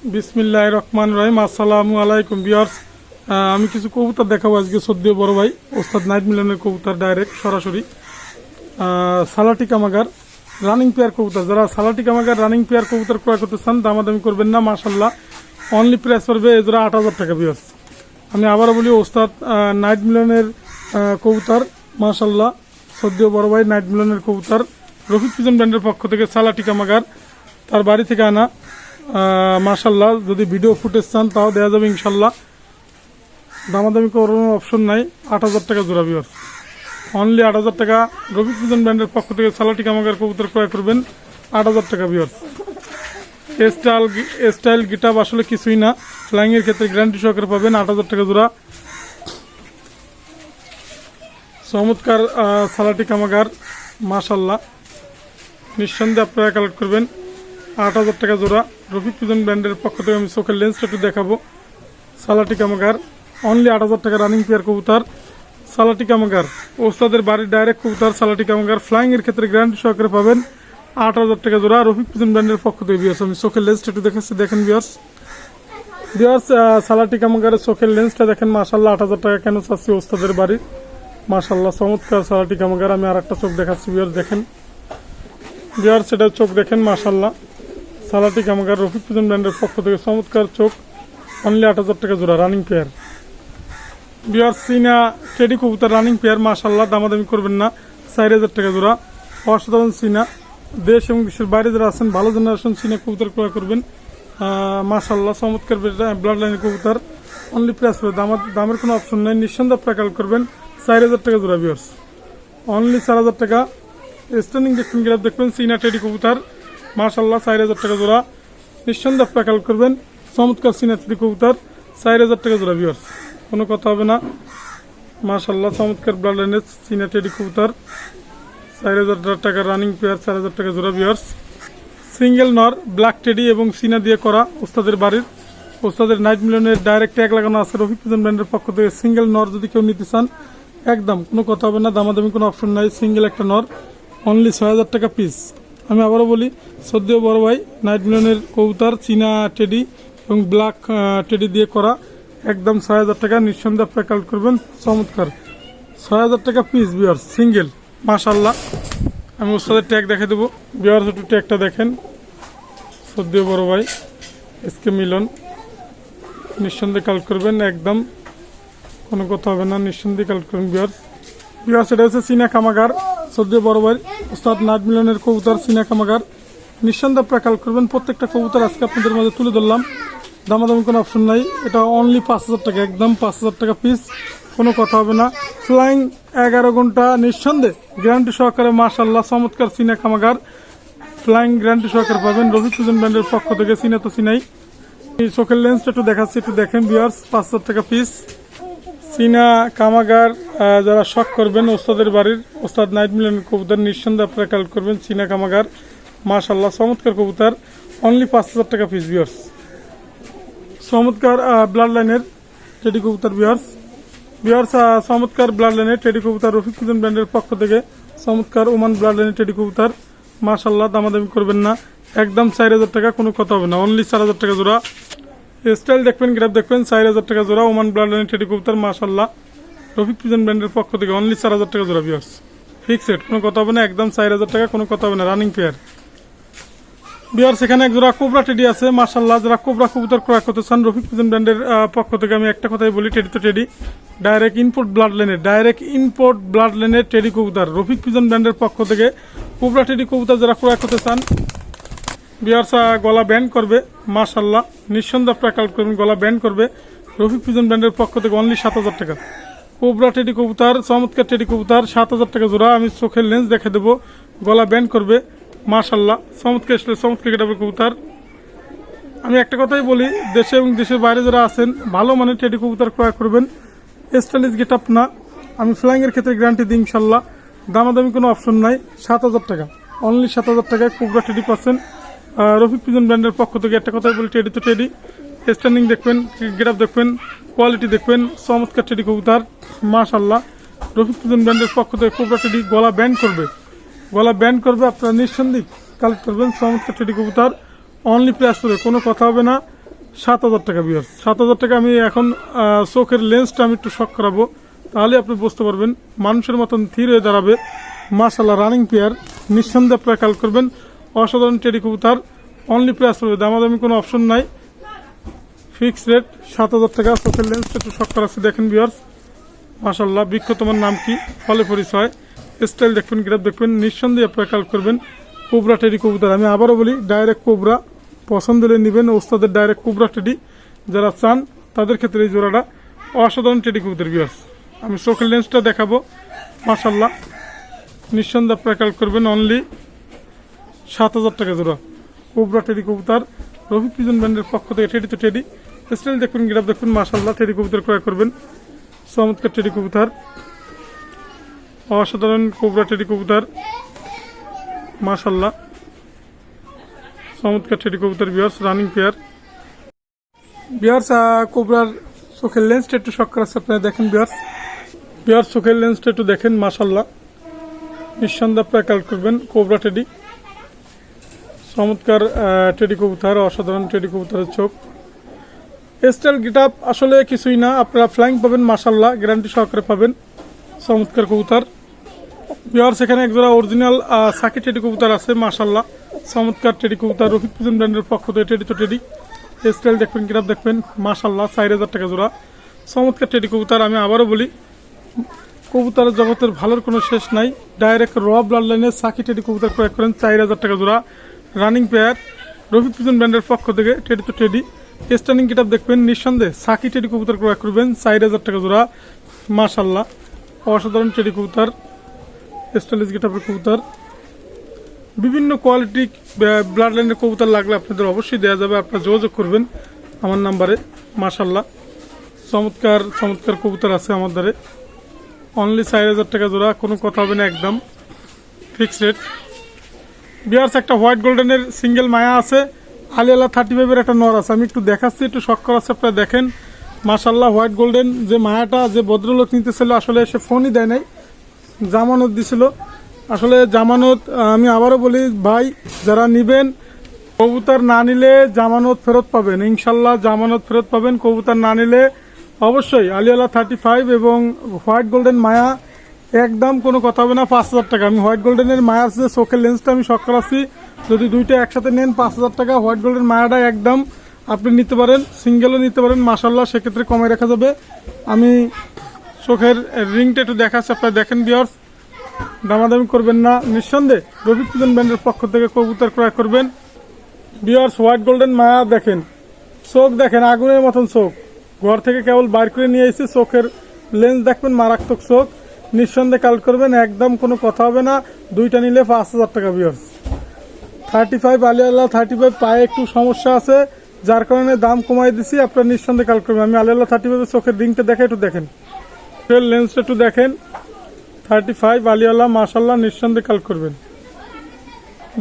বিসমিল্লাহির রহমানির রহিম। আসসালামু আলাইকুম ভিউয়ার্স। আমি কিছু কবুতর দেখাবো আজকে। সদ্য বড় ভাই ওস্তাদ নাইট মিলনের কবুতর, ডাইরেক্ট সরাসরি সালাটি কামাগার রানিং পেয়ার কবুতর। যারা সালাটি কামাগার রানিং পেয়ার কবুতর ক্রয় করতে চান দামাদামি করবেন না, মাশাল্লাহ অনলি প্রাইস পড়বে এজোড়া ৮,০০০ টাকা ভিউয়ার্স। আমি আবারও বলি, ওস্তাদ নাইট মিলনের কবুতর, মাশাল্লাহ সদ্য বড় ভাই নাইট মিলনের কবুতর, রফিক পিজন ব্র্যান্ডের পক্ষ থেকে সালাটি কামাগার, তার বাড়ি থেকে আনা। মাশাল্লাহ যদি ভিডিও ফুটেজ চান তাও দেওয়া যাবে ইনশাল্লাহ। দামাদামি করার অপশন নাই। ৮,০০০ টাকা জোড়া ভিউয়ার্স, অনলি ৮,০০০ টাকা। রফিক পিজন ব্র্যান্ডের পক্ষ থেকে সালাটি কামাগার কবুতর ক্রয় করবেন ৮,০০০ টাকা ভিউয়ার্স। স্টাইল গিটাপ আসলে কিছুই না, ফ্লাইং এর ক্ষেত্রে গ্যারান্টি সহকারে পাবেন ৮,০০০ টাকা জোড়া। চমৎকার সালাটি কামাগার, মাশাল্লাহ নিঃসন্দেহে আপনারা কালেক্ট করবেন ৮,০০০ টাকা জোড়া। রফিক পিজন ব্র্যান্ডের পক্ষ থেকে আমি চোখের লেন্সটা একটু দেখাবো। সালাটি কামাগার অনলি ৮,০০০ টাকা রানিং পেয়ার কবুতর। সালাটি কামাগার ওস্তাদের বাড়ির ডাইরেক্ট কবুতর। সালাটি কামাগার ফ্লাইং এর ক্ষেত্রে গ্যারান্টি সহকারে পাবেন ৮,০০০ টাকা জোড়া। রফিক পিজন ব্র্যান্ডের পক্ষ থেকে ভিউয়ার্স আমি চোখের লেন্সটা একটু দেখাচ্ছি, দেখেন ভিউয়ার্স। সালাটি কামাগারের চোখের লেন্সটা দেখেন, মাশাল্লাহ ৮,০০০ টাকা কেন চাচ্ছি ওস্তাদের বাড়ির। মাশাল্লাহ চমৎকার সালাটি কামাগার। আমি আর একটা চোখ দেখাচ্ছি ভিউয়ার্স, দেখেন ভিউয়ার্স, সেটা চোখ দেখেন, মাশাল্লাহ সালাটি কামাগার রফিক পিজন ব্র্যান্ডের পক্ষ থেকে চমৎকার চোখ, অনলি ৮,০০০ টাকা জোড়া রানিং পেয়ার। ভিউয়ার্স চীনা টেডি কবুতর রানিং পেয়ার, মাশাল্লাহ দামাদামি করবেন না, ৪,০০০ টাকা জোড়া। অসাধারণ চীনা, দেশ এবং দেশের বাইরে যারা আছেন ভালো জেনারেশন চীনা কবুতর ক্রয় করবেন। মাশাল্লাহ চমৎকার ব্লাড লাইনের কবুতর, অনলি প্রাইস পড়বে, দামের কোনো অপশন নেই, নিঃসন্দেহে আপনারা কালেক্ট করবেন ৪,০০০ টাকা জোড়া ভিউয়ার্স, অনলি ৪,০০০ টাকা। স্ট্যান্ডিং দেখবেন, গ্রাফ দেখবেন, চীনা টেডি কবুতর, মাশাল্লাহ ৪,০০০ টাকা জোড়া, নিঃসন্দেহে আপনারা কালেক্ট করবেন। চমৎকার চীনা টেডি কবুতর ৪,০০০ টাকা জোড়া ভিউয়ার্স, কোনো কথা হবে না। মাশাল্লাহ চমৎকার ব্লাড লাইনের চীনা টেডি কবুতর, ৪,০০০ টাকা রানিং পেয়ার, ৪,০০০ টাকা জোড়া ভিউয়ার্স। সিঙ্গেল নর ব্ল্যাক টেডি এবং চীনা দিয়ে করা, ওস্তাদের বাড়ির, ওস্তাদের নাইট মিলনের ডাইরেক্ট ট্যাগ লাগানো আছে রফিক পিজন ব্র্যান্ডের পক্ষ থেকে। সিঙ্গেল নর যদি কেউ নিতে চান একদম কোনো কথা হবে না, দামাদামি কোনো অপশন নাই। সিঙ্গেল একটা নর অনলি ৬,০০০ টাকা পিস। আমি আবারও বলি, সদ্য বড় ভাই নাইট মিলনের কবুতর, চীনা টেডি এবং ব্ল্যাক টেডি দিয়ে করা, একদম ৬,০০০ টাকা, নিঃসন্দেহে আপনারা কালেক্ট করবেন। চমৎকার ৬,০০০ টাকা পিস ভিউয়ার্স, সিঙ্গেল, মাশাল্লাহ। আমি ওস্তাদের ট্যাগ দেখে দেবো ভিউয়ার্স, একটু ট্যাগটা দেখেন। সদ্য বড় ভাই এসকে মিলন, নিঃসন্দেহে কালেক্ট করবেন, একদম কোনো কথা হবে না, নিঃসন্দেহে কালেক্ট করবেন ভিউয়ার্স। এটা হচ্ছে চীনা কামাগার, সদ্য বড় ভাই ওস্তাদ নাইট মিলনের কবুতর, চীনা কামাগার, নিঃসন্দেহে আপনারা কালেক্ট করবেন। প্রত্যেকটা কবুতর আজকে আপনাদের মাঝে তুলে ধরলাম, দামাদামি কোনো অপশন নাই। এটা অনলি ৫,০০০ টাকা, একদম ৫,০০০ টাকা পিস, কোনো কথা হবে না। ফ্লাইং ১১ ঘন্টা নিঃসন্দেহে গ্যারান্টি সহকারে, মাশাল্লাহ চমৎকার চীনা কামাগার, ফ্লাইং গ্যারান্টি সহকারে পাবেন রফিক পিজন ব্র্যান্ডের পক্ষ থেকে। চীনা তো চিনাই, এই চোখের লেন্সটা একটু দেখাচ্ছি, একটু দেখেন ভিউয়ার্স, ৫,০০০ টাকা পিস চীনা কামাগার। যারা শখ করবেন ওস্তাদের বাড়ির, ওস্তাদ নাইট মিলনের কবুতর, নিঃসন্দেহে আপনারা কালেক্ট করবেন চীনা কামাগার, মাশাল্লাহ চমৎকার কবুতর, অনলি ৫,০০০ টাকা পিস ভিউয়ার্স। চমৎকার ব্লাড লাইনের টেডি কবুতর ভিউয়ার্স, চমৎকার ব্লাড লাইনের টেডি কবুতর রফিক পিজন ব্র্যান্ডের পক্ষ থেকে, চমৎকার ওমান ব্লাড লাইনের টেডি কবুতর, মাশাল্লাহ দামাদামি করবেন না, একদম ৪,০০০ টাকা, কোনো কথা হবে না, অনলি ৪,০০০ টাকা জোড়া। স্টাইল দেখবেন, গ্রাফ দেখবেন, ৪,০০০ টাকা জোড়া, ওমান ব্লাড লাইনের টেডি কবুতর, মাশাল্লাহ রফিক পিজন ব্র্যান্ডের পক্ষ থেকে, অনলি ৪,০০০ টাকা জোড়া ভিউয়ার্স, ফিক্সড, কোনো কথা হবে না, একদম ৪,০০০ টাকা, কোনো কথা হবে না, রানিং পেয়ার ভিউয়ার্স। এখানে এক জোড়া কোবরা টেডি আছে, মাশাল্লাহ যারা কোবরা কবুতর ক্রয় করতে চান রফিক পিজন ব্র্যান্ডের পক্ষ থেকে, আমি একটা কথাই বলি, টেডি তো টেডি, ডাইরেক্ট ইম্পোর্ট ব্লাড লাইনের টেডি কবুতর রফিক পিজন ব্র্যান্ডের পক্ষ থেকে। কোবরা টেডি কবুতর যারা ক্রয় করতে চান ভিউয়ার্স, গলা ব্যান্ড করবে, মাশাল্লাহ নিঃসন্দেহে আপনারা কালেক্ট করবেন, গলা ব্যান্ড করবে রফিক পিজন ব্র্যান্ডের পক্ষ থেকে, অনলি ৭,০০০ টাকা। কোবরা টেডি কবুতর, চমৎকার টেডি কবুতর, ৭,০০০ টাকা জোড়া। আমি চোখের লেন্স দেখে দেবো, গলা ব্যান্ড করবে, মাশাল্লাহ চমৎকার গেটাপের কবুতর। আমি একটা কথাই বলি, দেশে এবং দেশের বাইরে যারা আছেন ভালো মানের টেডি কবুতর ক্রয় করবেন, স্টাইলিশ গেটআপ না। আমি ফ্লাইং এর ক্ষেত্রে গ্যারান্টি দিই ইনশাল্লাহ, দামাদামি কোনো অপশন নাই। ৭,০০০ টাকা, অনলি ৭,০০০ টাকায় কোবরা টেডি পাচ্ছেন রফিক পিজন ব্র্যান্ডের পক্ষ থেকে। একটা কথাই বলি, টেডি তো টেডি, স্ট্যান্ডিং দেখবেন, গেটআপ দেখবেন, কোয়ালিটি দেখবেন, চমৎকার টেডি কবুতর, মাশাল্লাহ রফিক পিজন ব্র্যান্ডের পক্ষ থেকে। কোবরা টেডি গলা ব্যান্ড করবে, আপনারা নিঃসন্দেহে কালেক্ট করবেন চমৎকার টেডি কবুতর, অনলি প্রাইস পড়বে, কোনো কথা হবে না, 7,000 টাকা ভিউয়ার্স। 7,000 টাকা। আমি এখন চোখের লেন্সটা আমি একটু শক করাবো, তাহলে আপনি বুঝতে পারবেন। মানুষের মতন স্থির হয়ে দাঁড়াবে, মাশাল্লাহ রানিং পেয়ার, নিঃসন্দেহে আপনারা কাল করবেন। অসাধারণ টেডি কবুতর, অনলি প্রাইস পড়বে, দামাদামি কোনো অপশন নাই, ফিক্স রেট 7,000 টাকা। চোখের লেন্সটা একটু শক করাচ্ছে, দেখেন ভিউয়ার্স মাশাল্লাহ। বৃক্ষ তোমার নাম কি, ফলে পরিচয়, স্টাইল দেখবেন, গ্রাফ দেখবেন, নিঃসন্দেহে আপনারা কাল করবেন। কোবরা টেডি কবুতর, আমি আবারও বলি ডাইরেক্ট কোবরা পছন্দ হলে নেবেন, ওস্তাদের ডাইরেক্ট কোবরা টেডি যারা চান তাদের ক্ষেত্রে এই জোড়াটা অসাধারণ টেডি কবুতর ভিউয়ার্স। আমি চোখের লেন্সটা দেখাবো, মাশাল্লাহ নিঃসন্দেহে আপনারা কাল করবেন। অনলি 7,000 টাকা জোড়া কোবরা টেডি কবুতর, রফিক পিজন ব্র্যান্ডের পক্ষ থেকে। টেডি তো টেডি, স্টাইল দেখবেন, গ্রাফ দেখবেন, মাশাল্লাহ টেডি কবুতর ক্রয় করবেন। চমৎকার টেডি কবুতর, অসাধারণ কোবরা টেডি কবুতর, মাশাল্লাহ চমৎকার টেডি কবুতর ভিউয়ার্স, রানিং পেয়ার ভিউয়ার্স। কোবরার চোখের লেন্সটা একটু শক করাচ্ছে, আপনারা দেখেন ভিউয়ার্স চোখের লেন্সটা একটু দেখেন, মাশাল্লাহ নিঃসন্দেহে আপনারা কাল করবেন। কোবরা টেডি, চমৎকার টেডি কবুতর, অসাধারণ টেডি কবুতরের চোখ, স্টাইল গেটআপ আসলে কিছুই না, আপনারা ফ্লাইং পাবেন, মাশাল্লাহ গ্যারান্টি সহকারে পাবেন। চমৎকার কবুতর ভিউয়ার্স, এখানে একজোড়া অরিজিনাল সাকি টেডি কবুতর আছে, মাশাল্লাহ চমৎকার টেডি কবুতর, রফিক পিজন ব্র্যান্ডের পক্ষ থেকে। টেডি তো টেডি, স্টাইল দেখবেন, গ্রাফ দেখবেন, মাশাল্লাহ 4,000 টাকা জোড়া চমৎকার টেডি কবুতর। আমি আবারও বলি কবুতরের জগতের ভালোর কোনো শেষ নাই, ডাইরেক্ট র ব্লাড লাইনের সাকি টেডি কবুতর ক্রয় করেন 4,000 টাকা জোড়া, রানিং পেয়ার, রফিক পিজন ব্র্যান্ডের পক্ষ থেকে। টেডি তো টেডি, স্টার্নিং গেটআপ দেখবেন, নিঃসন্দেহে সাকি টেডি কবুতর ক্রয় করবেন 4,000 টাকা জোড়া, মাশাল্লাহ অসাধারণ টেডি কবুতর, স্টাইলিশ গেটআপের কবুতর। বিভিন্ন কোয়ালিটি ব্লাড লাইনের কবুতর লাগলে আপনাদের অবশ্যই দেওয়া যাবে, আপনারা যোগাযোগ করবেন আমার নাম্বারে। মাশাল্লাহ চমৎকার চমৎকার কবুতর আছে আমার দ্বারে, অনলি 4,000 টাকা জোড়া, কোনো কথা হবে না, একদম ফিক্স রেট ভিউয়ার্স। একটা হোয়াইট গোল্ডেনের সিঙ্গেল মায়া আছে, আলিয়ালা 35-এর একটা নর আছে, আমি একটু দেখাচ্ছি, একটু শখ করাচ্ছে, আপনারা দেখেন মাশাল্লাহ। হোয়াইট গোল্ডেন যে মায়াটা, যে ভদ্রলোক নিতেছিল আসলে সে ফোনই দেয় নাই, জামানত দিছিল আসলে জামানত। আমি আবারও বলি ভাই, যারা নিবেন কবুতর না নিলে জামানত ফেরত পাবেন, ইনশাল্লাহ জামানত ফেরত পাবেন। কবুতর না নিলে অবশ্যই আলিয়ালা 35 এবং হোয়াইট গোল্ডেন মায়া একদম কোনো কথা হবে না, 5,000 টাকা। আমি হোয়াইট গোল্ডেনের মায়ার যে চোখের লেন্সটা আমি শখ করাচ্ছি, যদি দুইটা একসাথে নেন 5,000 টাকা। হোয়াইট গোল্ডেন মায়াটা একদম আপনি নিতে পারেন, সিঙ্গেলও নিতে পারেন, মাশাল্লাহ সেক্ষেত্রে কমে রাখা যাবে। আমি চোখের রিংটা একটু দেখাচ্ছি, আপনারা দেখেন ভিউয়ার্স, দামাদামি করবেন না, নিঃসন্দেহে রফিক পিজন ব্র্যান্ডের পক্ষ থেকে কবুতর ক্রয় করবেন ভিউয়ার্স। হোয়াইট গোল্ডেন মায়া দেখেন, চোখ দেখেন আগুনের মতন চোখ, ঘর থেকে কেবল বাইর করে নিয়ে এসেছি, চোখের লেন্স দেখবেন, মারাত্মক চোখ, নিঃসন্দেহে কাল করবেন, একদম কোনো কথা হবে না। দুইটা নিলে 5,000 টাকা ভিউয়ার্স। 35 আলিয়াল্লাহ 35 পায়ে একটু সমস্যা আছে, যার কারণে দাম কমাই দিছি, আপনারা নিঃসন্দেহে কাল করবেন। আমি আলিয়াল্লাহ 35 চোখের রিংটা দেখে একটু দেখেন, লেন্সটা একটু দেখেন, 35 আলিয়াল্লাহ মাশাল্লাহ নিঃসন্দেহে কাল করবেন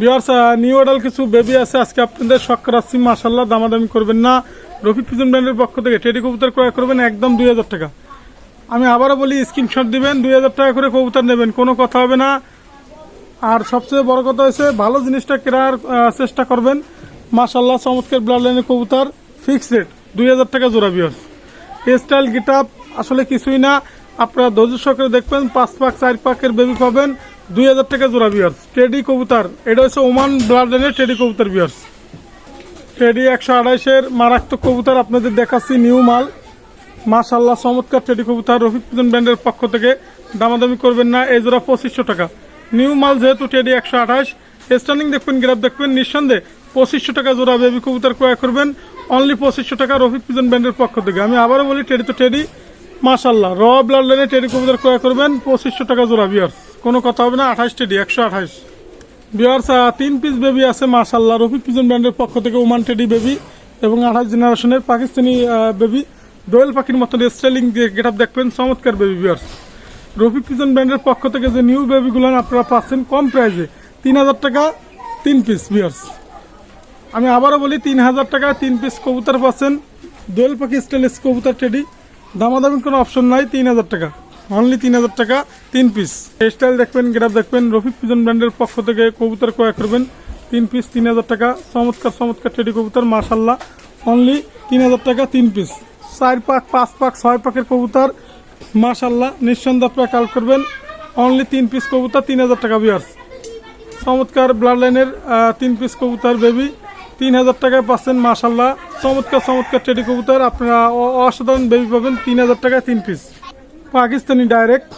ভিউয়ার্স। নিউ অর্ডার কিছু বেবি আছে, আজকে আপনাদের শখ করাচ্ছি, মাশাল্লাহ দামাদামি করবেন না। রফিক পিজন ব্র্যান্ডের পক্ষ থেকে টেডি কবুতর ক্রয় করবেন একদম 2,000 টাকা। আমি আবারও বলি স্ক্রিনশট দিবেন, 2,000 টাকা করে কবুতর নেবেন, কোনো কথা হবে না। আর সবচেয়ে বড় কথা হচ্ছে ভালো জিনিসটা কেনার চেষ্টা করবেন, মাশাল্লাহ চমৎকার ব্লাড লাইনের কবুতর, ফিক্স রেট 2,000 টাকা জোড়া ভিউয়ার্স। স্টাইল গেটআপ আসলে কিছুই না, আপনারা ধৈর্য সহকারে দেখবেন, 5 পাক 4 পাকের বেবি পাবেন 2,000 টাকা জোড়া ভিউয়ার্স। টেডি কবুতর, এটা হচ্ছে ওমান ব্লাড লাইনের টেডি কবুতর ভিউয়ার্স। টেডি 128-এর মারাত্মক কবুতর আপনাদের দেখাচ্ছি, নিউ মাল, মাশাল্লাহ চমৎকার টেডি কবুতর, রফিক পিজন ব্র্যান্ডের পক্ষ থেকে। দামাদামি করবেন না, এই জোড়া 2,500 টাকা, নিউ মাল যেহেতু টেডি 128। স্টার্নিং দেখবেন, গ্রাফ দেখবেন, নিঃসন্দেহে 2,500 টাকা জোড়া বেবি কবুতর ক্রয় করবেন, অনলি 2,500 টাকা রফিক পিজন ব্র্যান্ডের পক্ষ থেকে। আমি আবারও বলি টেডি তো টেডি, মাশাল্লাহ র ব্লাড লাইনে টেডি কবুতর ক্রয় করবেন 2,500 টাকা জোড়া ভিউয়ার্স, কোনো কথা হবে না। 28 টেডি 128 ভিউয়ার্স। 3 পিস বেবি আছে মাশাল্লাহ, রফিক পিজন ব্র্যান্ডের পক্ষ থেকে ওমান টেডি বেবি এবং 28 জেনারেশনের পাকিস্তানি বেবি, দোয়েল পাখির মতন স্টাইলিং গেটআপ দেখবেন, চমৎকার বেবি ভিউয়ার্স। রফিক পিজন ব্র্যান্ডের পক্ষ থেকে যে নিউ বেবিগুলো আপনারা পাচ্ছেন কম প্রাইসে, 3,000 টাকা 3 পিস ভিউয়ার্স। আমি আবারও বলি 3,000 টাকা 3 পিস কবুতর পাচ্ছেন, দোয়েল পাখি স্টাইলিশ কবুতর টেডি, দামাদামি কোনো অপশন নাই, 3,000 টাকা, অনলি 3,000 টাকা 3 পিস। স্টাইল দেখবেন, গ্রাফ দেখবেন, রফিক পিজন ব্র্যান্ডের পক্ষ থেকে কবুতর ক্রয় করবেন 3 পিস 3,000 টাকা, চমৎকার চমৎকার টেডি কবুতর, মাশাল্লাহ অনলি 3000 টাকা 3 পিস। 4 পাক 5 পাক 6 পাকের কবুতর মাশাআল্লাহ নিঃসন্দেহে আপনারা কাল করবেন অনলি 3 পিস কবুতর 3000 টাকা ভিউয়ার্স। চমৎকার ব্লাড লাইনের 3 পিস কবুতর বেবি 3000 টাকায় পাচ্ছেন মাশাআল্লাহ। চমৎকার টেডি কবুতর আপনারা অসাধারণ বেবি পাবেন 3000 টাকায় 3 পিস। পাকিস্তানি ডাইরেক্ট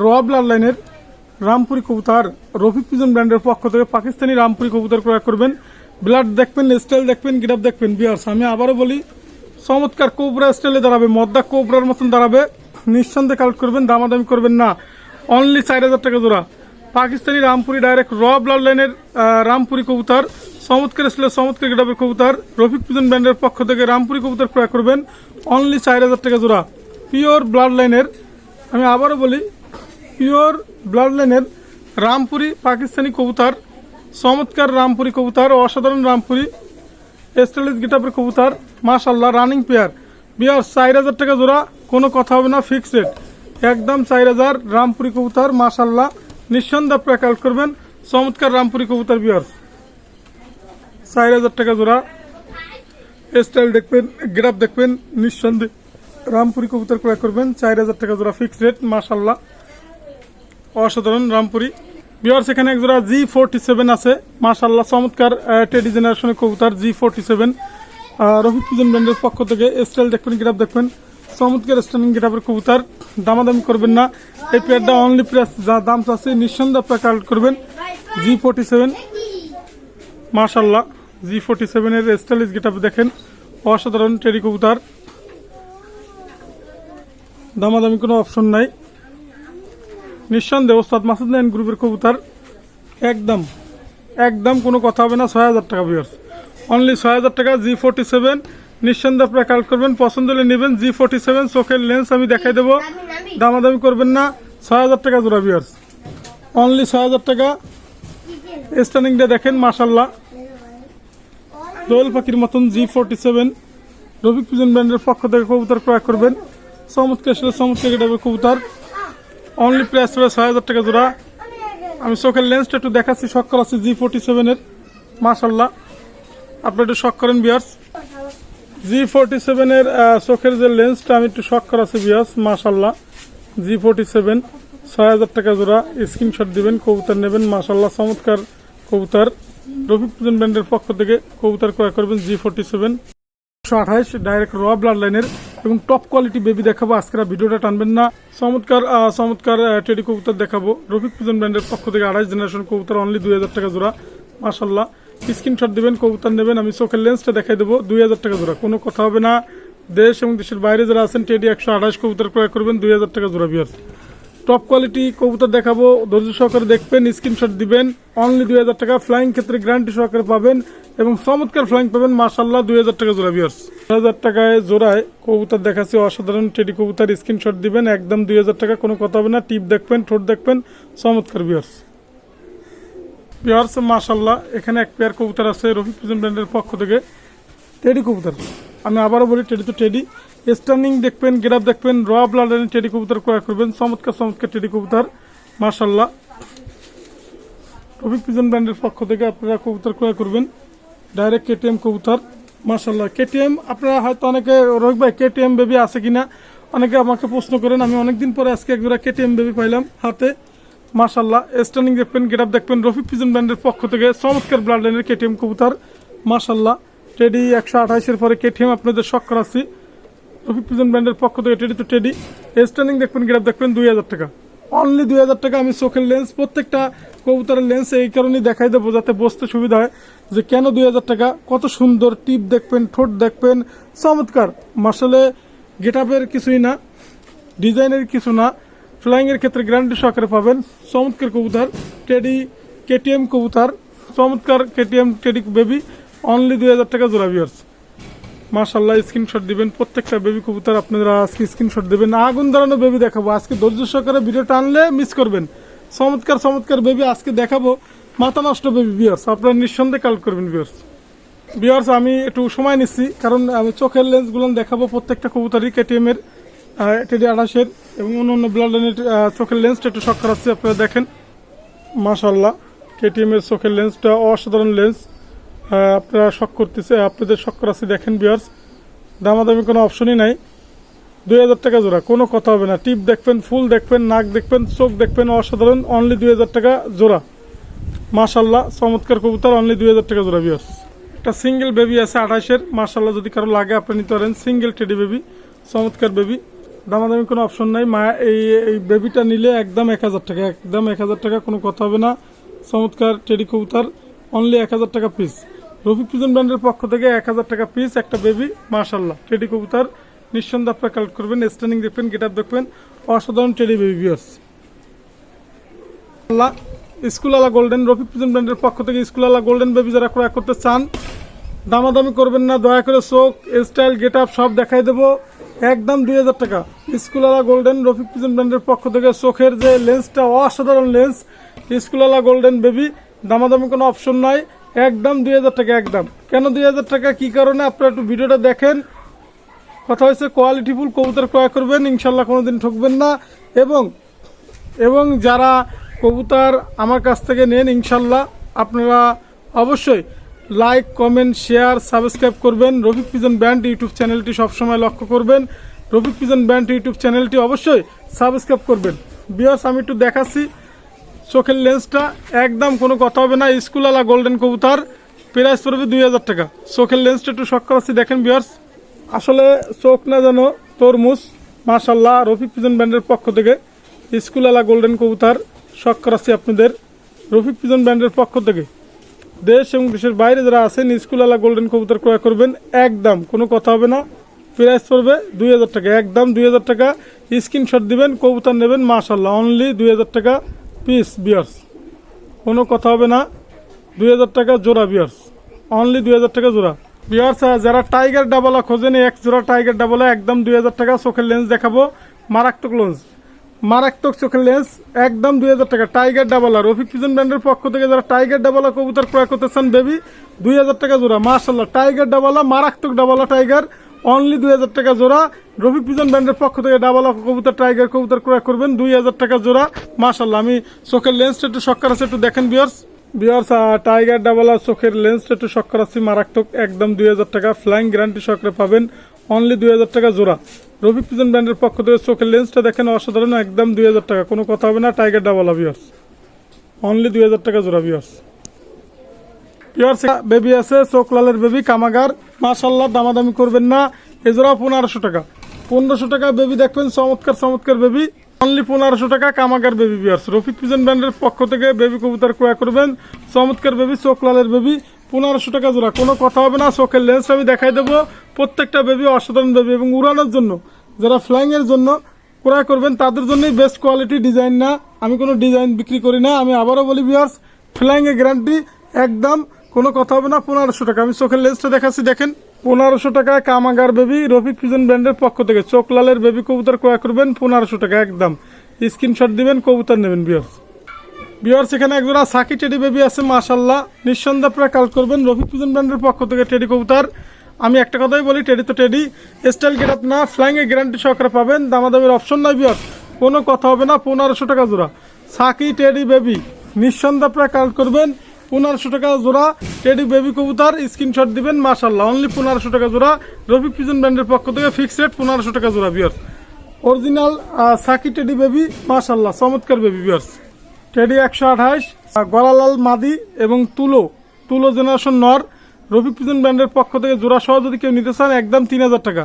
র ব্লাড লাইনের রামপুরি কবুতর রফিক পিজন ব্র্যান্ডের পক্ষ থেকে পাকিস্তানি রামপুরি কবুতর ক্রয় করবেন। ব্লাড দেখবেন, স্টাইল দেখবেন, গিটাপ দেখবেন ভিউয়ার্স। আমি আবারও বলি চমৎকার কোবরা স্টাইলে দাঁড়াবে, মদ্দা কোবরার মতন দাঁড়াবে। নিঃসন্দেহে কালেক্ট করবেন, দামাদামি করবেন না। অনলি 4000 টাকা জোড়া পাকিস্তানি রামপুরি ডাইরেক্ট র ব্লাড লাইনের রামপুরি কবুতর। চমৎকার স্টাইলে চমৎকার গিটাপের কবুতর রফিক পিজন ব্র্যান্ডের পক্ষ থেকে রামপুরি কবুতর ক্রয় করবেন অনলি 4000 টাকা জোড়া। পিওর ব্লাড লাইনের, আমি আবারও বলি পিওর ব্লাড লাইনের রামপুরি পাকিস্তানি কবুতর। চমৎকার রামপুরি কবুতর, অসাধারণ রামপুরি স্টাইলিশ গিটাপের কবুতর মাশাআল্লাহ। রানিং পেয়ার বিয়ার 4000 টাকা জোড়া, কোনো কথা হবে না, ফিক্সড রেট একদম 4000 রামপুরি কবুতর মাশাআল্লাহ। নিঃসন্দেহে আপনারা কালেক্ট করবেন চমৎকার রামপুরি কবুতর বিয়ার 4000 টাকা জোড়া। স্টাইল দেখবেন, গিটাপ দেখবেন, নিঃসন্দেহে রামপুরি কবুতর ক্রয় করবেন 4000 টাকা জোড়া, ফিক্সড রেট মাশাআল্লাহ। অসাধারণ রামপুরি ভিউয়ার্স। এখানে এক জোড়া G47 আছে মাশাআল্লাহ। চমৎকার টেডি জেনারেশনের কবুতর G47 রফিক পিজন ব্র্যান্ডের পক্ষ থেকে। স্টাইল দেখবেন, গিটাপ দেখবেন, চমৎকার স্টাইলিং গিটাপের কবুতর। দামাদামি করবেন না, এই পেয়ারটা অনলি প্রাইস যা দাম আছে নিঃসন্দেহে আপনারা কালেক্ট করবেন। G47 মাশাআল্লাহ, G47 এর স্টাইলিশ গিটাপ দেখেন, অসাধারণ টেডি কবুতর। দামাদামি কোনো অপশন নাই, নিঃসন্দেহে ওস্তাদ মাসুদ নাইন গ্রুপের কবুতর। একদম কোনো কথা হবে না, 6000 টাকা ভিউয়ার্স। অনলি 6000 টাকা G47 নিঃসন্দেহে আপনারা কালেক্ট করবেন। পছন্দ হলে নেবেন G47। চোখের লেন্স আমি দেখাই দেবো, দামাদামি করবেন না। 6000 টাকা জোড়া ভিউয়ার্স, অনলি 6000 টাকা। স্ট্যান্ডিংটা দেখেন মাশাআল্লাহ, দোয়েল পাখির মতন G47 রফিক পিজন ব্র্যান্ডের পক্ষ থেকে কবুতর ক্রয় করবেন। চমৎকার গিটাপের কবুতর অনলি প্রাইস হবে 6000 টাকা জোড়া। আমি চোখের লেন্সটা একটু দেখাচ্ছি, শখ করা আছে G47 এর মাশাআল্লাহ। আপনারা একটু শখ করেন ভিউয়ার্স, G47 এর চোখের যে লেন্সটা আমি একটু শখ করা আছে ভিউয়ার্স মাশাআল্লাহ। G47 6000 টাকা জোড়া, স্ক্রিনশট দিবেন, কবুতর নেবেন মাশাআল্লাহ। চমৎকার কবুতর রফিক পিজন ব্র্যান্ডের পক্ষ থেকে কবুতর ক্রয় করবেন G47 128 ডাইরেক্ট র ব্লাড লাইনের এবং টপ কোয়ালিটি বেবি দেখাবো। আজকের ভিডিওটা টানবেন না, চমৎকার টেডি কবুতর দেখাবো রফিক পিজন ব্র্যান্ডের পক্ষ থেকে। 28 জেনারেশন কবুতর অনলি 2000 টাকা জোড়া মাশাআল্লাহ। স্ক্রিনশট দিবেন, কবুতর নেবেন, আমি চোখের লেন্সটা দেখাই দেবো। 2000 টাকা জোড়া, কোনো কথা হবে না। দেশ এবং দেশের বাইরে যারা আছেন টেডি 128 কবুতর ক্রয় করবেন 2000 টাকা জোড়া ভিউয়ার্স। টপ কোয়ালিটি কবুতর দেখাবো, ধৈর্য সহকারে দেখবেন, স্ক্রিনশট দিবেন। অনলি 2000 টাকা, ফ্লাইং ক্ষেত্রে গ্যারান্টি সহকারে পাবেন এবং চমৎকার ফ্লাইং পাবেন মাশাআল্লাহ। 2000 টাকা জোড়া ভিউয়ার্স। 2000 টাকায় জোড়ায় কবুতর দেখাচ্ছি, অসাধারণ টেডি কবুতর। স্ক্রিনশট দিবেন, একদম 2000 টাকা, কোনো কথা হবে না। টিপ দেখবেন, ঠোঁট দেখবেন, চমৎকার ভিউয়ার্স মাশাআল্লাহ। এখানে এক পেয়ার কবুতর আছে রফিক পিজন ব্র্যান্ডের পক্ষ থেকে, টেডি কবুতর। আমি আবারও বলি টেডি তো টেডি। স্টার্নিং দেখবেন, গেটআপ দেখবেন, র ব্লাড লাইনের টেডি কবুতর ক্রয় করবেন। চমৎকার টেডি কবুতর মাশাআল্লাহ। রফিক পিজন ব্র্যান্ডের পক্ষ থেকে আপনারা কবুতর ক্রয় করবেন ডাইরেক্ট KTM কবুতর মাশাআল্লাহ। KTM আপনারা হয়তো অনেকে রফিক ভাই KTM বেবি আছে কিনা অনেকে আমাকে প্রশ্ন করেন। আমি অনেকদিন পরে আজকে একজোড়া KTM বেবি পাইলাম হাতে মাশাআল্লাহ। স্টার্নিং দেখবেন, গেটআপ দেখবেন, রফিক পিজন ব্র্যান্ডের পক্ষ থেকে চমৎকার ব্লাড লাইনের KTM কবুতর মাশাআল্লাহ। টেডি 128 এর পরে KTM আপনাদের শখ করাচ্ছি রফিক পিজন ব্র্যান্ডের পক্ষ থেকে। টেডি তো টেডি। স্টার্নিং দেখবেন, গেটআপ দেখবেন, 2000 টাকা, অনলি 2000 টাকা। আমি চোখের লেন্স, প্রত্যেকটা কবুতরের লেন্স এই কারণেই দেখাই দেবো যাতে বুঝতে সুবিধা হয় যে কেন 2000 টাকা। কত সুন্দর টিপ দেখবেন, ঠোঁট দেখবেন, চমৎকার মাশাআল্লাহ। গেটআপের কিছুই না, ডিজাইনের কিছু না, ফ্লাইংয়ের ক্ষেত্রে গ্যারান্টি সহকারে পাবেন। চমৎকার কবুতর টেডি KTM কবুতর, চমৎকার KTM টেডি বেবি, অনলি 2000 টাকা জোড়া ভিউয়ার্স মাশাআল্লাহ। স্ক্রিনশট দিবেন, প্রত্যেকটা বেবি কবুতর আপনারা আজকে স্ক্রিনশট দেবেন। আগুন ধরানো বেবি দেখাবো আজকে, ধৈর্য সহকারে ভিডিও টানলে মিস করবেন। চমৎকার বেবি আজকে দেখাবো, মাথা নষ্ট বেবি ভিউয়ার্স, আপনারা নিঃসন্দেহে কালেক্ট করবেন ভিউয়ার্স। আমি একটু সময় নিচ্ছি কারণ আমি চোখের লেন্সগুলো দেখাবো প্রত্যেকটা কবুতরই KTM এর টেডি 28 এর এবং অন্য ব্লাড লাইনের চোখের লেন্সটা একটু শখ করাচ্ছি, আপনারা দেখেন মাশাআল্লাহ। KTM এর চোখের লেন্সটা অসাধারণ লেন্স, আপনারা শখ করতেছে, আপনাদের শখ করাচ্ছি দেখেন ভিউয়ার্স দামাদামি কোনো অপশনই নাই। 2000 টাকা জোড়া, কোনো কথা হবে না। টিপ দেখবেন, ফুল দেখবেন, নাক দেখবেন, চোখ দেখবেন, অসাধারণ। অনলি 2000 টাকা জোড়া। মাশাল্লাহ চমৎকার কবুতর, অনলি 2000 টাকা জোড়া ভিউয়ার্স। একটা সিঙ্গেল বেবি আছে 28-এর, মাশাল্লাহ যদি কারো লাগে আপনি নিতে পারেন। সিঙ্গেল টেডি বেবি, চমৎকার বেবি, দামাদামি কোনো অপশন নাই। এই বেবিটা নিলে একদম 1000 টাকা, একদম 1000 টাকা, কোনো কথা হবে না। চমৎকার টেডি কবুতর, অনলি 1000 টাকা পিস। রফিক পিজন ব্র্যান্ডের পক্ষ থেকে 1000 টাকা পিস একটা বেবি। মাশাল্লাহ টেডি কবুতর, নিঃসন্দেহে আপনারা কালেক্ট করবেন। স্ট্যান্ডিং দেখবেন, গেট আপ দেখবেন, অসাধারণ টেডি বেবি ভিউয়ার্স। স্কুলালা গোল্ডেন, রফিক পিজন ব্র্যান্ডের পক্ষ থেকে স্কুলালা গোল্ডেন বেবি যারা ক্রয় করতে চান, দামাদামি করবেন না, দয়া করে চোখ, স্টাইল, গেট আপ সব দেখাই দেবো, একদম 2000 টাকা। স্কুলালা গোল্ডেন, রফিক পিজন ব্র্যান্ডের পক্ষ থেকে চোখের যে লেন্সটা অসাধারণ লেন্স, স্কুলালা গোল্ডেন বেবি, দামাদামি কোনো অপশন নাই, একদম 2000 টাকা। একদম কেন 2000 টাকা, কি কারণে আপনারা একটু ভিডিওটা দেখেন। কথা হচ্ছে কোয়ালিটিফুল কবুতর ক্রয় করবেন, ইনশাল্লাহ কোনোদিন ঠকবেন না। এবং যারা কবুতর আমার কাছ থেকে নেন, ইনশাল্লাহ আপনারা অবশ্যই লাইক, কমেন্ট, শেয়ার, সাবস্ক্রাইব করবেন। রফিক পিজন ব্র্যান্ড ইউটিউব চ্যানেলটি সবসময় লক্ষ্য করবেন। রফিক পিজন ব্র্যান্ড ইউটিউব চ্যানেলটি অবশ্যই সাবস্ক্রাইব করবেন। বিয়ার্স আমি একটু দেখাচ্ছি চোখের লেন্সটা, একদম কোনো কথা হবে না। স্কুলালা গোল্ডেন কবুতর, প্রাইস পড়বে 2000 টাকা। চোখের লেন্সটা একটু শক করাচ্ছি, দেখেন বিয়ার্স, আসলে চোখ না যেন তরমুজ। মাশাল্লাহ রফিক পিজন ব্র্যান্ডের পক্ষ থেকে স্কুলালা গোল্ডেন কবুতর শক করাচ্ছি আপনাদের। রফিক পিজন ব্র্যান্ডের পক্ষ থেকে দেশ এবং দেশের বাইরে যারা আছেন স্কুলালা গোল্ডেন কবুতর ক্রয় করবেন, একদম কোনো কথা হবে না। প্রাইস পড়বে 2000 টাকা, একদম 2000 টাকা। স্ক্রিনশট দিবেন, কবুতর নেবেন, মাশাল্লাহ অনলি 2000 টাকা পিস বিয়ার্স, কোনো কথা হবে না। 2000 টাকা জোড়া বিয়ার্স, অনলি 2000 টাকা জোড়া বিয়ার্স। যারা টাইগার ডাবলা খোঁজেন, এক জোড়া টাইগার ডাবলা একদম 2000 টাকা। চোখের লেন্স দেখাবো, মারাত্মক লেন্স, মারাত্মক চোখের লেন্স, একদম 2000 টাকা। টাইগার ডাবলা, রফিক পিজন ব্র্যান্ডের পক্ষ থেকে যারা টাইগার ডাবলা কবুতর ক্রয় করতে চান, বেবি 2000 টাকা জোড়া। মাশাল্লাহ টাইগার ডাবলা, মারাত্মক ডাবলা টাইগার, অনলি 2000 টাকা জোড়া। রফিক পিজন ব্র্যান্ডের পক্ষ থেকে ডাবলা কবুতর, টাইগার কবুতর ক্রয় করবেন 2000 টাকা জোড়া। মাশাল্লাহ আমি চোখের লেন্সটা একটু শক করাচ্ছি, একটু দেখেন বিয়ার্স। টাইগার ডাবলা চোখের লেন্সটা একটু শক করাচ্ছি, মারাত্মক, একদম 2000 টাকা। ফ্লাইং গ্যারান্টি সহকারে পাবেন, অনলি 2000 টাকা জোড়া। রফিক পিজন ব্র্যান্ডের পক্ষ থেকে চোখের লেন্সটা দেখেন, অসাধারণ, একদম 2000 টাকা, কোনো কথা হবে না। টাইগার ডাবলা বিয়ার্স, অনলি 2000 টাকা জোড়া বিয়ার্স। বেবি আছে চোখ লালের বেবি, কামাগার, মাশাল্লাহ দামাদামি করবেন না। এজোড়া 1500 টাকা, 1500 টাকা বেবি দেখবেন, চমৎকার চমৎকার বেবি, অনলি 1500 টাকা কামাগার বেবি বিয়ার্স। রফিক পিজন ব্র্যান্ডের পক্ষ থেকে বেবি কবুতর ক্রয় করবেন, চমৎকার বেবি, চোখ লালের বেবি, 1500 টাকা জোড়া, কোনো কথা হবে না। চোখের লেন্স আমি দেখাই দেবো, প্রত্যেকটা বেবি অসাধারণ বেবি। এবং উড়ানোর জন্য যারা ফ্লাইং এর জন্য ক্রয় করবেন তাদের জন্যই বেস্ট কোয়ালিটি ডিজাইন না, আমি কোনো ডিজাইন বিক্রি করি না। আমি আবারও বলি বিয়ার্স, ফ্লাইং এর গ্যারান্টি, একদম কোনো কথা হবে না। 1500 টাকা, আমি চোখের লেন্সটা দেখাচ্ছি দেখেন, 1500 টাকা কামাগার বেবি, রফিক পিজন ব্র্যান্ডের পক্ষ থেকে চোখ লালের বেবি কবুতর ক্রয় করবেন 1500 টাকা, একদম স্ক্রিনশট দিবেন, কবুতর নেবেন বিয়ার্স। বিয়ার্স এখানে একজোড়া সাকি টেডি বেবি আছে, মাশাল্লাহ নিঃসন্দেহে আপনারা কালেক্ট করবেন রফিক পিজন ব্র্যান্ডের পক্ষ থেকে টেডি কবুতর। আমি একটা কথাই বলি, টেডি তো টেডি, স্টাইল গেট আপ না, ফ্লাইং এর গ্যারান্টি সহকারে পাবেন, দামাদামের অপশন নাই বিয়ার্স, কোনো কথা হবে না। 1500 টাকা জোড়া সাকি টেডি বেবি, নিঃসন্দেহে আপনারা কালেক্ট করবেন 1500 টাকা জোড়া টেডি বেবি কবুতর, স্ক্রিনশট দিবেন, মাশাল্লাহ অনলি 1500 টাকা জোড়া। রফিক পিজন ব্র্যান্ডের পক্ষ থেকে ফিক্সড রেট 1500 টাকা জোড়া বিয়ার্স। অরিজিনাল সাকি টেডি বেবি, মাশাল্লাহ চমৎকার বেবি বিয়ার্স। টেডি 128, গলালাল মাদি এবং তুলো জেনারেশন নর, রফিক পিজন ব্র্যান্ডের পক্ষ থেকে জোড়া সহ যদি কেউ নিতে চান, একদম 3000 টাকা।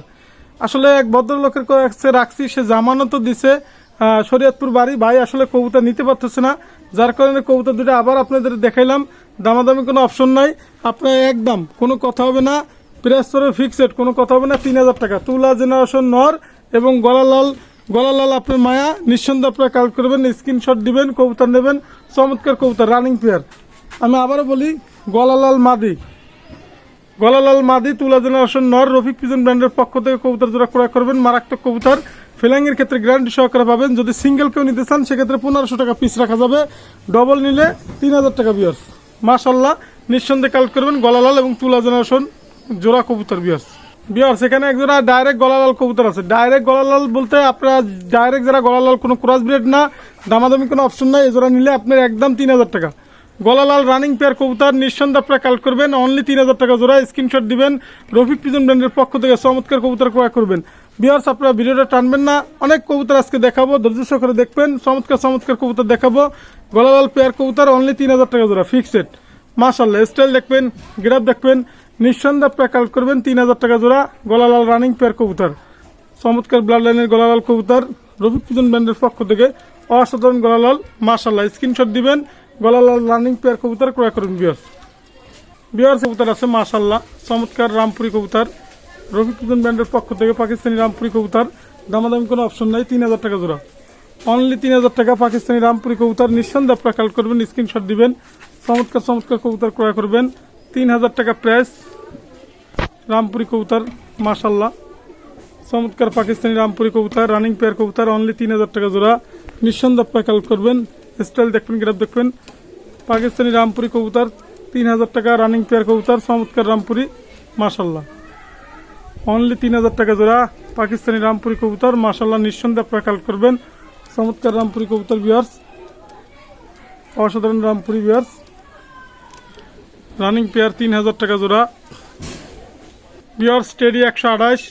আসলে এক ভদ্রলোকের কাছে রাখছি, সে জামানতও দিছে, শরীয়তপুর বাড়ি, ভাই আসলে কবুতর নিতে পারতেছে না, যার কারণে কবুতর দুটো আবার আপনাদের দেখাইলাম। দামাদামি কোনো অপশন নাই, আপনার একদম কোনো কথা হবে না। প্রাইস পরে ফিক্সড, কোনো কথা হবে না, 3000 টাকা। তুলা জেনারেশন নর এবং গলালাল আপনার মায়া, নিঃসন্দেহে আপনারা কালেক্ট করবেন, স্ক্রিনশট দিবেন, কবুতর নেবেন, চমৎকার কবুতর, রানিং পেয়ার। আমি আবারও বলি, গলালাল মাদি, তুলা জেনারেশন নর, রফিক পিজন ব্র্যান্ডের পক্ষ থেকে কবুতর জোড়া ক্রয় করবেন, মারাত্মক কবুতর, ফ্লাইং এর ক্ষেত্রে গ্যারান্টি সহকারে পাবেন। যদি সিঙ্গেল কেউ নিতে চান সেক্ষেত্রে 1500 টাকা পিস রাখা যাবে, ডবল নিলে 3000 টাকা বিয়ার্স। মাশাল্লাহ নিঃসন্দেহে কালেক্ট করবেন গলালাল এবং তুলা জেনারেশন জোড়া কবুতর বিয়ার্স। এখানে এক জোড়া ডাইরেক্ট গলালাল কবুতর আছে। ডাইরেক্ট গলালাল বলতে আপনারা ডাইরেক্ট যারা গলালাল, কোনো ক্রস ব্রিড না, দামাদামি কোনো অপশন নাই। এই জোড়া নিলে আপনার একদম 3000 টাকা। গলালাল রানিং পেয়ার কবুতর নিঃসন্দেহে আপনারা কালেক্ট করবেন অনলি 3000 টাকা জোড়া। স্ক্রিনশট দিবেন, রফিক পিজন ব্র্যান্ডের পক্ষ থেকে চমৎকার কবুতর ক্রয় করবেন। ভিউয়ার্স আপনারা ভিডিওটা টানবেন না, অনেক কবুতর আজকে দেখাবো, ধৈর্য সহকারে দেখবেন। চমৎকার চমৎকার কবুতর দেখাবো। গলালাল পেয়ার কবুতর অনলি 3000 টাকা জোড়া ফিক্সড। মাশাআল্লাহ, স্টাইল দেখবেন, গ্রাফ দেখবেন, নিঃসন্দেহে আপনারা কালেক্ট করবেন 3000 টাকা জোড়া। গলালাল রানিং পেয়ার কবুতর, চমৎকার ব্লাড লাইনের গলালাল কবুতর, রফিক পিজন ব্র্যান্ডের পক্ষ থেকে অসাধারণ গলালাল। মাশাআল্লাহ, স্ক্রিনশট দিবেন, গলালাল রানিং পেয়ার কবুতর ক্রয় করুন। ভিউয়ার্স কবুতর আছে মাশাআল্লাহ, চমৎকার রামপুরি কবুতর, রফিক পিজন ব্র্যান্ডের পক্ষ থেকে পাকিস্তানি রামপুরি কবুতর। দামাদামি কোনো অপশন নাই, 3000 টাকা জোড়া অনলি 3000 টাকা। পাকিস্তানি রামপুরি কবুতর নিঃসন্দেহে আপনারা কালেক্ট করবেন, স্ক্রিনশট দিবেন। চমৎকার চমৎকার কবুতর ক্রয় করবেন, 3000 টাকা প্রাইস। রামপুরি কবুতর মাশাআল্লাহ, চমৎকার পাকিস্তানি রামপুরি কবুতর রানিং পেয়ার কবুতর অনলি 3000 টাকা জোড়া। নিঃসন্দেহে আপনারা কালেক্ট করবেন, স্টাইল দেখবেন, গ্রাফ দেখবেন। পাকিস্তানি রামপুরি কবুতর 3000 টাকা রানিং পেয়ার কবুতর, চমৎকার রামপুরি মাশাআল্লাহ অনলি 3000 টাকা জোড়া। পাকিস্তানি রামপুরি কবুতর মাশাআল্লাহ, নিঃসন্দেহে আপনারা কালেক্ট করবেন। চমৎকার রামপুরি কবুতর ভিউয়ার্স, অসাধারণ রামপুরি ভিউয়ার্স, রানিং পেয়ার 3000 টাকা জোড়া। Viewers teddy 128।